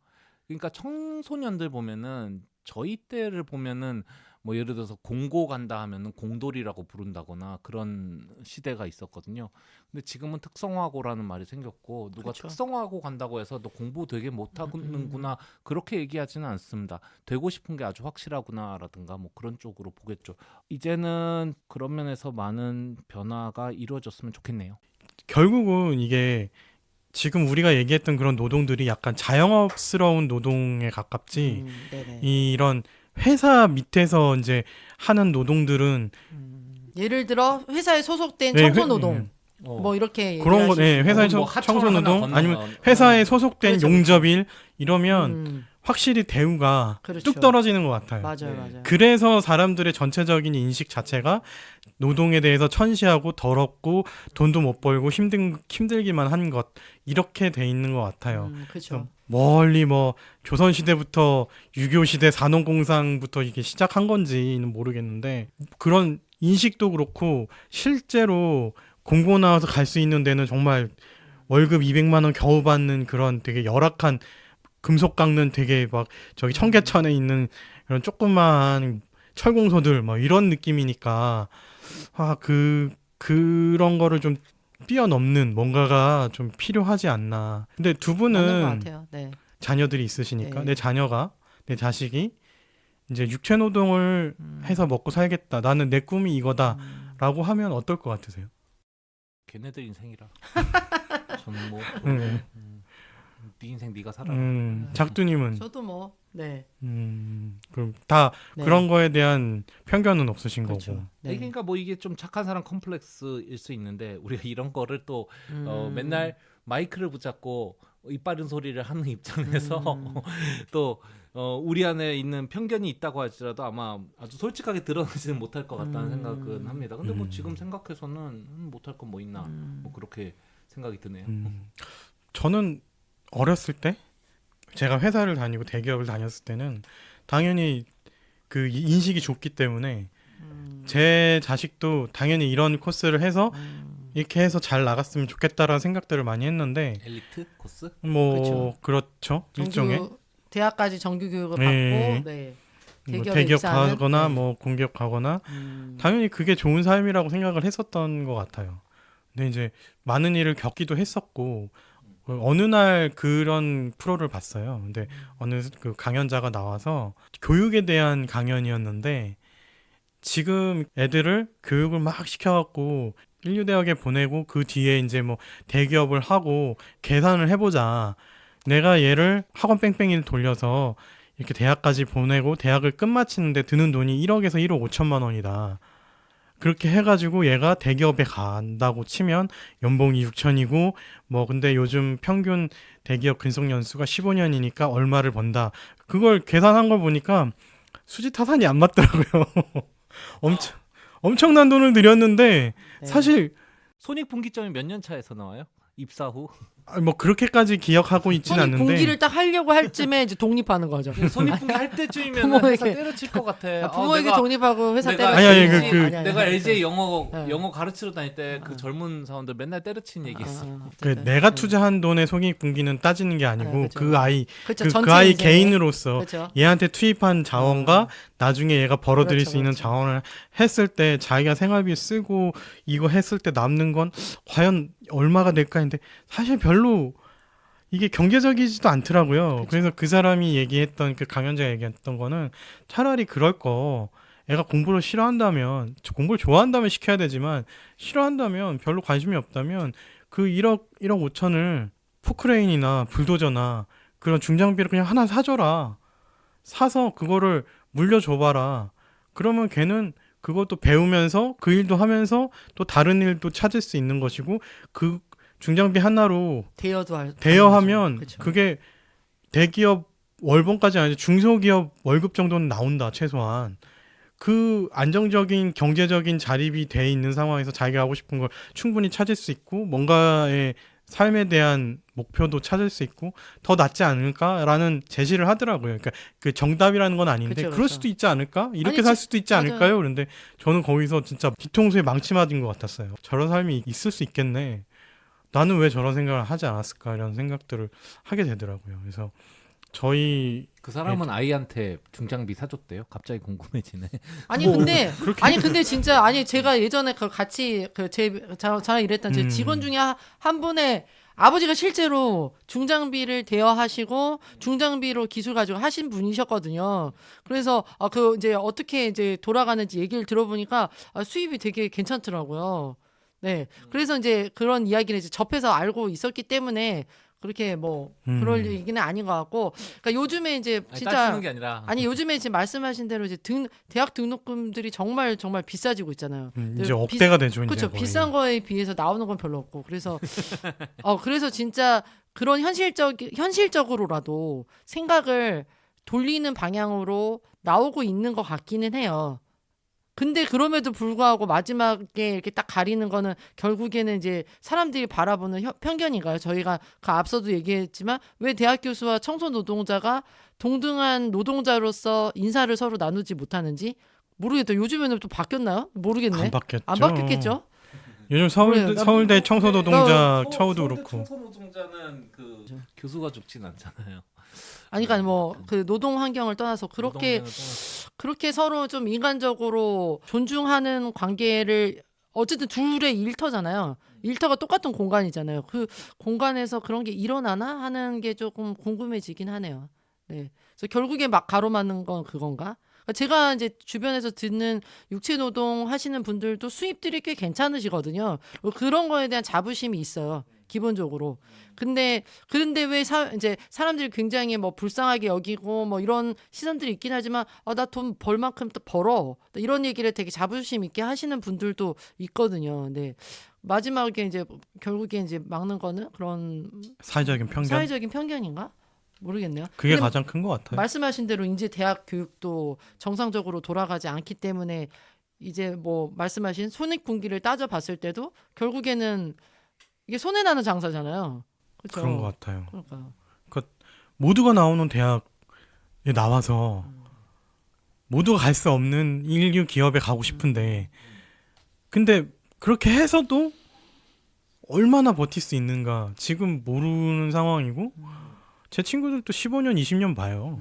그러니까 청소년들 보면은 저희 때를 보면은 뭐 예를 들어서 공고 간다 하면은 공돌이라고 부른다거나 그런 시대가 있었거든요. 근데 지금은 특성화고라는 말이 생겼고 누가 그쵸. 특성화고 간다고 해서 너 공부 되게 못하는구나 그렇게 얘기하지는 않습니다. 되고 싶은 게 아주 확실하구나라든가 뭐 그런 쪽으로 보겠죠. 이제는 그런 면에서 많은 변화가 이루어졌으면 좋겠네요. 결국은 이게 지금 우리가 얘기했던 그런 노동들이 약간 자영업스러운 노동에 가깝지, 네네. 이런 회사 밑에서 이제 하는 노동들은 예를 들어 회사에 소속된 네, 청소 노동 뭐 이렇게 그런 거, 네, 회사에 뭐 하청 청소 하나 노동 건너서. 아니면 회사에 소속된 그렇죠, 용접일 이러면 확실히 대우가 그렇죠. 뚝 떨어지는 것 같아요. 맞아요, 네. 맞아요. 그래서 사람들의 전체적인 인식 자체가 노동에 대해서 천시하고 더럽고 돈도 못 벌고 힘들기만 한 것, 이렇게 돼 있는 것 같아요. 그렇죠. 멀리 뭐 조선 시대부터 유교 시대 산업공상부터 이게 시작한 건지는 모르겠는데 그런 인식도 그렇고 실제로 공고 나와서 갈 수 있는 데는 정말 월급 200만 원 겨우 받는 그런 되게 열악한 금속 깎는 되게 막 저기 청계천에 있는 그런 조그만 철공소들 뭐 이런 느낌이니까 그런 거를 좀 뛰어넘는 뭔가가 좀 필요하지 않나. 근데 두 맞는 것 분은 같아요. 네. 자녀들이 있으시니까 네. 내 자녀가 내 자식이 이제 육체 노동을 해서 먹고 살겠다. 나는 내 꿈이 이거다라고 하면 어떨 것 같으세요? 걔네들 인생이라. 저는 뭐 음. 네 인생 네가 살아. 작두님은 저도 뭐 네. 그럼 다 네. 그런 거에 대한 편견은 없으신 그렇죠. 거고. 네. 그러니까 뭐 이게 좀 착한 사람 컴플렉스일 수 있는데 우리가 이런 거를 또 맨날 마이크를 붙잡고 입 바른 소리를 하는 입장에서 또 우리 안에 있는 편견이 있다고 할지라도 아마 아주 솔직하게 드러내지는 못할 것 같다는 생각은 합니다. 근데 뭐 지금 생각해서는 못할 건 뭐 있나 뭐 그렇게 생각이 드네요. 저는 어렸을 때 제가 회사를 다니고 대기업을 다녔을 때는 당연히 그 인식이 좋기 때문에 제 자식도 당연히 이런 코스를 해서 이렇게 해서 잘 나갔으면 좋겠다라는 생각들을 많이 했는데 엘리트 코스? 뭐 그렇죠 일종의 대학까지 정규 교육을 받고 네. 네. 뭐 대기업에 대기업 입사하는? 가거나 네. 뭐 공기업 가거나 당연히 그게 좋은 삶이라고 생각을 했었던 것 같아요. 근데 이제 많은 일을 겪기도 했었고 어느 날 그런 프로를 봤어요. 근데 어느 그 강연자가 나와서 교육에 대한 강연이었는데 지금 애들을 교육을 막 시켜갖고 인류대학에 보내고 그 뒤에 이제 뭐 대기업을 하고 계산을 해보자. 내가 얘를 학원 뺑뺑이를 돌려서 이렇게 대학까지 보내고 대학을 끝마치는데 드는 돈이 1억에서 1억 5천만 원이다. 그렇게 해가지고 얘가 대기업에 간다고 치면 연봉이 6천이고 뭐 근데 요즘 평균 대기업 근속 연수가 15년이니까 얼마를 번다. 그걸 계산한 걸 보니까 수지타산이 안 맞더라고요. 엄청난 돈을 들였는데 네. 사실 손익분기점이 몇 년 차에서 나와요? 입사 후? 뭐 그렇게까지 기억하고 있진 손익 않는데 분기를 딱 하려고 할 쯤에 이제 독립하는 거죠. 손익분기 할 때쯤이면 부모에게- 회사 때려칠 것 같아. 부모에게 독립하고 회사 내가 때려. 아니, LG, 그- 내가 LG 영어 네. 영어 가르치러 다닐 때 그 젊은 사원들 맨날 때려치는 얘기했어. 그 내가 투자한 돈의 손익분기는 따지는 게 아니고 그렇죠. 그 아이 그렇죠. 그 전체 아이 인생에. 개인으로서 그렇죠. 얘한테 투입한 자원과 나중에 얘가 벌어들일 그렇죠, 수 있는 그렇죠. 자원을 했을 때 자기가 생활비 쓰고 이거 했을 때 남는 건 과연 얼마가 될까 했는데 사실 별로 이게 경제적이지도 않더라고요. 그래서 그 사람이 얘기했던 그 강연자가 얘기했던 거는 차라리 그럴 거 애가 공부를 싫어한다면 공부를 좋아한다면 시켜야 되지만 싫어한다면 별로 관심이 없다면 그 1억 5천을 포크레인이나 불도저나 그런 중장비를 그냥 하나 사줘라. 사서 그거를 물려줘봐라. 그러면 걔는 그것도 배우면서 그 일도 하면서 또 다른 일도 찾을 수 있는 것이고 그 중장비 하나로 대여하면 그렇죠. 그게 대기업 월봉까지 아니죠. 중소기업 월급 정도는 나온다 최소한. 그 안정적인 경제적인 자립이 돼 있는 상황에서 자기가 하고 싶은 걸 충분히 찾을 수 있고 뭔가의 삶에 대한 목표도 찾을 수 있고 더 낫지 않을까라는 제시를 하더라고요. 그러니까 그 정답이라는 건 아닌데 그쵸, 그럴 그쵸. 수도 있지 않을까? 이렇게 아니, 살 수도 있지 맞아요. 않을까요? 그런데 저는 거기서 진짜 뒤통수에 망치 맞은 것 같았어요. 저런 삶이 있을 수 있겠네. 나는 왜 저런 생각을 하지 않았을까? 이런 생각들을 하게 되더라고요. 그래서 저희 그 사람은 아이한테 중장비 사줬대요. 갑자기 궁금해지네. 아니 뭐, 근데 그렇게 아니 근데 진짜 아니 제가 예전에 그 같이 저랑 일했던 제 직원 중에 한 분의 아버지가 실제로 중장비를 대여하시고 중장비로 기술 가지고 하신 분이셨거든요. 그래서 그 이제 어떻게 이제 돌아가는지 얘기를 들어보니까 수입이 되게 괜찮더라고요. 네. 그래서 이제 그런 이야기를 이제 접해서 알고 있었기 때문에 그렇게 뭐 그럴 얘기는 아닌 것 같고, 그러니까 요즘에 이제 아니, 진짜 따지는 게 아니라 아니 요즘에 지금 말씀하신 대로 이제 대학 등록금들이 정말 비싸지고 있잖아요. 이제 억대가 되죠. 이제 그렇죠. 거의. 비싼 거에 비해서 나오는 건 별로 없고 그래서 그래서 진짜 그런 현실적으로라도 생각을 돌리는 방향으로 나오고 있는 것 같기는 해요. 근데 그럼에도 불구하고 마지막에 이렇게 딱 가리는 거는 결국에는 이제 사람들이 바라보는 편견인가요? 저희가 그 앞서도 얘기했지만 왜 대학 교수와 청소 노동자가 동등한 노동자로서 인사를 서로 나누지 못하는지 모르겠다. 요즘에는 또 바뀌었나요? 모르겠네. 안 바뀌었죠. 안 바뀌었겠죠? 요즘 그래요. 서울대 청소 노동자 처우도 서울대 그렇고. 청소 노동자는 그 교수가 죽진 않잖아요. 아니 그러니까 뭐 그 노동 환경을 떠나서 그렇게 노동자는 떠나서. 그렇게 서로 좀 인간적으로 존중하는 관계를 어쨌든 둘의 일터잖아요. 일터가 똑같은 공간이잖아요. 그 공간에서 그런 게 일어나나 하는 게 조금 궁금해지긴 하네요. 네. 그래서 결국에 막 가로막는 건 그건가? 그러니까 제가 이제 주변에서 듣는 육체 노동 하시는 분들도 수입들이 꽤 괜찮으시거든요. 그런 거에 대한 자부심이 있어요. 기본적으로. 그런데 왜 이제 사람들이 굉장히 뭐 불쌍하게 여기고 뭐 이런 시선들이 있긴 하지만 나 돈 벌 만큼 또 벌어. 이런 얘기를 되게 자부심 있게 하시는 분들도 있거든요. 네. 마지막에 이제 결국에 이제 막는 거는 그런 사회적인 편견. 사회적인 편견인가? 모르겠네요. 그게 근데 가장 큰 것 같아요. 말씀하신 대로 이제 대학 교육도 정상적으로 돌아가지 않기 때문에 이제 뭐 말씀하신 손익분기를 따져봤을 때도 결국에는 이게 손해나는 장사잖아요. 그렇죠? 그런 것 같아요. 그러니까 모두가 나오는 대학에 나와서 모두가 갈 수 없는 인류 기업에 가고 싶은데 근데 그렇게 해서도 얼마나 버틸 수 있는가 지금 모르는 상황이고 제 친구들도 15년 20년 봐요.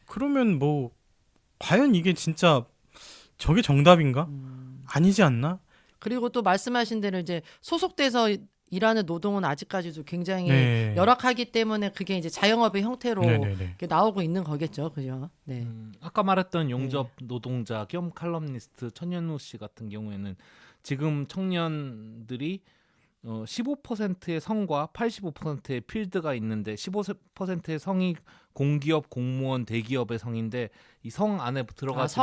그러면 뭐 과연 이게 진짜 저게 정답인가? 아니지 않나? 그리고 또 말씀하신 대로 이제 소속돼서 일하는 노동은 아직까지도 굉장히 네. 열악하기 때문에 그게 이제 자영업의 형태로 네네네. 이렇게 나오고 있는 거겠죠, 그죠? 네. 아까 말했던 용접 노동자 겸 칼럼니스트 천연우 씨 같은 경우에는 지금 청년들이 15%의 성과 85%의 필드가 있는데 15%의 성이 공기업, 공무원, 대기업의 성인데 이 성 안에 들어가지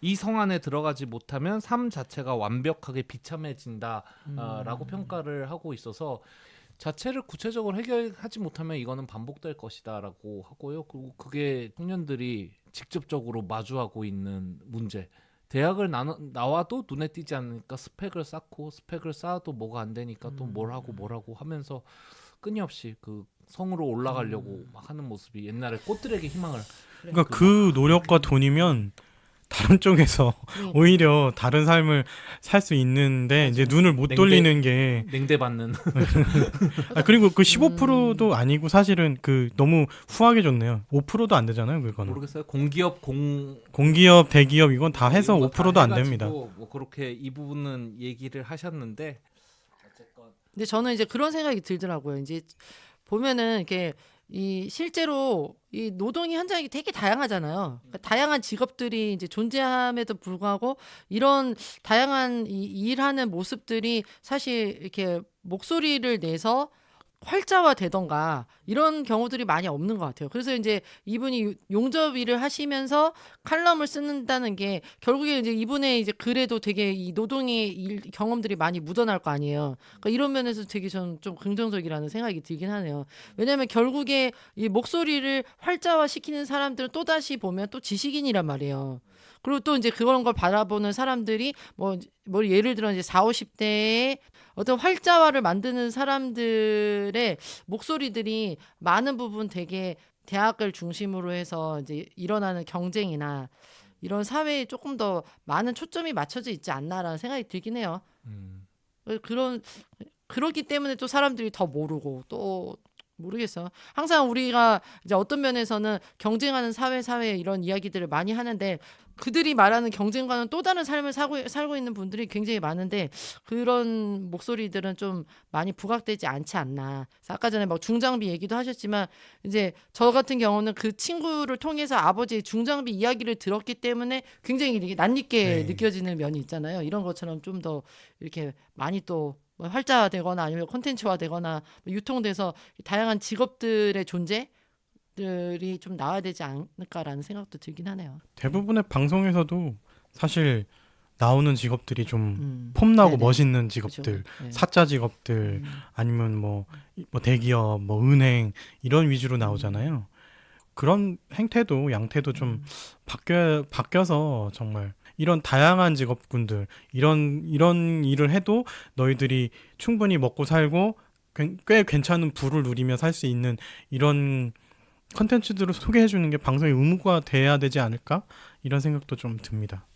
이 성 안에 들어가지 못하면 삶 자체가 완벽하게 비참해진다라고 평가를 하고 있어서 자체를 구체적으로 해결하지 못하면 이거는 반복될 것이다라고 하고요. 그리고 그게 청년들이 직접적으로 마주하고 있는 문제. 대학을 나와도 눈에 띄지 않으니까 스펙을 쌓고 스펙을 쌓아도 뭐가 안 되니까 또 뭘 하고 하면서 끊임없이 그 성으로 올라가려고 막 하는 모습이 옛날에 꽃들에게 희망을 그러니까 그 노력과 돈이면 다른 쪽에서 오히려 다른 삶을 살 수 있는데 이제 눈을 못 돌리는 게 냉대받는 그리고 그 15%도 아니고 사실은 그 너무 후하게 줬네요. 5%도 안 되잖아요, 그거는. 모르겠어요. 공기업 공기업, 대기업 이건 다 해서 이거 5%도 다 안 해가지고 됩니다. 뭐 그렇게 이 부분은 얘기를 하셨는데 어쨌건 근데 저는 이제 그런 생각이 들더라고요. 이제 보면은 이렇게 이 실제로 이 노동이 현장이 되게 다양하잖아요. 그러니까 다양한 직업들이 이제 존재함에도 불구하고 이런 다양한 이 일하는 모습들이 사실 이렇게 목소리를 내서 활자화되던가 이런 경우들이 많이 없는 것 같아요. 그래서 이제 이분이 용접 일을 하시면서 칼럼을 쓰는다는 게 결국에 이제 이분의 이제 글에도 되게 이 노동의 일 경험들이 많이 묻어날 거 아니에요. 그러니까 이런 면에서 되게 저는 좀 긍정적이라는 생각이 들긴 하네요. 왜냐하면 결국에 이 목소리를 활자화시키는 사람들은 또 다시 보면 또 지식인이란 말이에요. 그리고 또 이제 그런 걸 바라보는 사람들이 뭐 예를 들어 이제 40, 50대에 어떤 활자화를 만드는 사람들의 목소리들이 많은 부분 되게 대학을 중심으로 해서 이제 일어나는 경쟁이나 이런 사회에 조금 더 많은 초점이 맞춰져 있지 않나라는 생각이 들긴 해요. 그렇기 때문에 또 사람들이 더 모르고 또 모르겠어요. 항상 우리가 이제 어떤 면에서는 경쟁하는 사회 이런 이야기들을 많이 하는데 그들이 말하는 경쟁과는 또 다른 삶을 살고 있는 분들이 굉장히 많은데 그런 목소리들은 좀 많이 부각되지 않지 않나. 아까 전에 막 중장비 얘기도 하셨지만 이제 저 같은 경우는 그 친구를 통해서 아버지의 중장비 이야기를 들었기 때문에 굉장히 이렇게 낯익게 느껴지는 면이 있잖아요. 이런 것처럼 좀 더 이렇게 많이 또 뭐 활자되거나 아니면 콘텐츠화되거나 유통돼서 다양한 직업들의 존재들이 좀 나와야 되지 않을까라는 생각도 들긴 하네요. 대부분의 방송에서도 사실 나오는 직업들이 좀 폼나고 네네. 멋있는 직업들, 그렇죠. 네. 사자 직업들 아니면 뭐 대기업, 뭐 은행 이런 위주로 나오잖아요. 그런 행태도 양태도 좀 바뀌어서 정말 이런 다양한 직업군들 이런 일을 해도 너희들이 충분히 먹고 살고 꽤 괜찮은 부를 누리며 살 수 있는 이런 컨텐츠들을 소개해 주는 게 방송의 의무가 돼야 되지 않을까? 이런 생각도 좀 듭니다.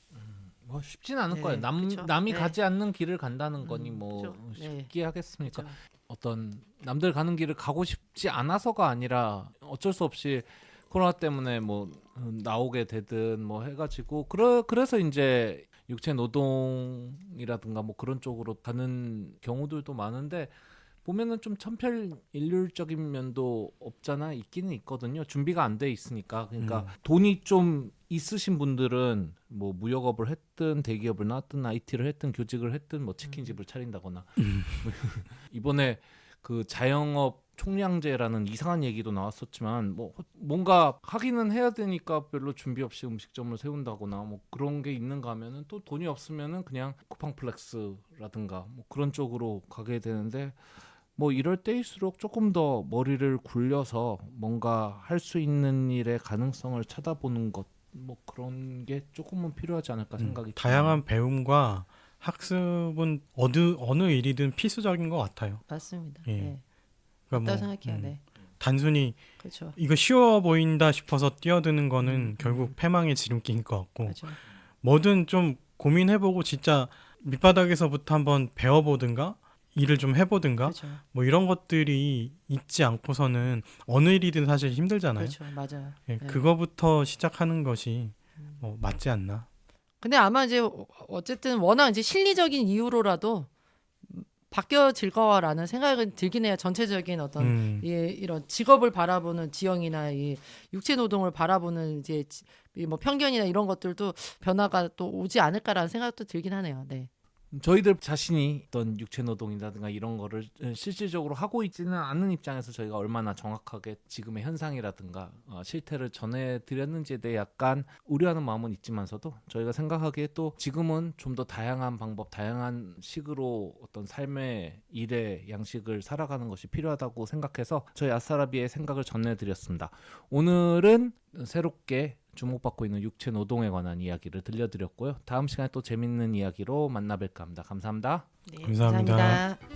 뭐 쉽진 않을 네, 거예요. 그쵸. 남이 네. 가지 않는 길을 간다는 거니 그쵸. 뭐 네. 쉽게 하겠습니까? 그렇죠. 어떤 남들 가는 길을 가고 싶지 않아서가 아니라 어쩔 수 없이 코로나 때문에 뭐 나오게 되든 뭐 해가지고 그래서 이제 육체 노동이라든가 뭐 그런 쪽으로 가는 경우들도 많은데 보면은 좀 천편일률적인 면도 없잖아 있기는 있거든요. 준비가 안 돼 있으니까. 그러니까 돈이 좀 있으신 분들은 뭐 무역업을 했든 대기업을 나왔든 IT를 했든 교직을 했든 뭐 치킨집을 차린다거나 이번에 그 자영업 총량제라는 이상한 얘기도 나왔었지만 뭐 뭔가 하기는 해야 되니까 별로 준비 없이 음식점을 세운다거나 뭐 그런 게 있는가 하면은 또 돈이 없으면은 그냥 쿠팡 플렉스라든가 뭐 그런 쪽으로 가게 되는데 뭐 이럴 때일수록 조금 더 머리를 굴려서 뭔가 할 수 있는 일의 가능성을 찾아보는 것 뭐 그런 게 조금은 필요하지 않을까 생각이 다양한 배움과 학습은 어느 일이든 필수적인 것 같아요. 맞습니다. 예. 네. 그러니까 그렇다고 생각해요. 네. 단순히 그렇죠. 이거 쉬워 보인다 싶어서 뛰어드는 거는 결국 패망의 지름길인 것 같고 그렇죠. 뭐든 좀 고민해보고 진짜 밑바닥에서부터 한번 배워보든가 일을 좀 해보든가 그렇죠. 뭐 이런 것들이 있지 않고서는 어느 일이든 사실 힘들잖아요. 그렇죠. 맞아요. 예, 네. 그거부터 시작하는 것이 뭐 맞지 않나. 근데 아마 이제 어쨌든 워낙 이제 실리적인 이유로라도 바뀌어질 거라는 생각은 들긴 해요. 전체적인 어떤 이런 직업을 바라보는 지형이나 이 육체 노동을 바라보는 이제 뭐 편견이나 이런 것들도 변화가 또 오지 않을까라는 생각도 들긴 하네요. 네. 저희들 자신이 어떤 육체 노동이라든가 이런 거를 실질적으로 하고 있지는 않는 입장에서 저희가 얼마나 정확하게 지금의 현상이라든가 실태를 전해드렸는지에 대해 약간 우려하는 마음은 있지만서도 저희가 생각하기에 또 지금은 좀 더 다양한 방법, 다양한 식으로 어떤 삶의 일의 양식을 살아가는 것이 필요하다고 생각해서 저희 아싸라비의 생각을 전해드렸습니다. 오늘은 새롭게 주목받고 있는 육체 노동에 관한 이야기를 들려드렸고요. 다음 시간에 또 재밌는 이야기로 만나뵐까 합니다. 감사합니다. 네, 감사합니다. 감사합니다.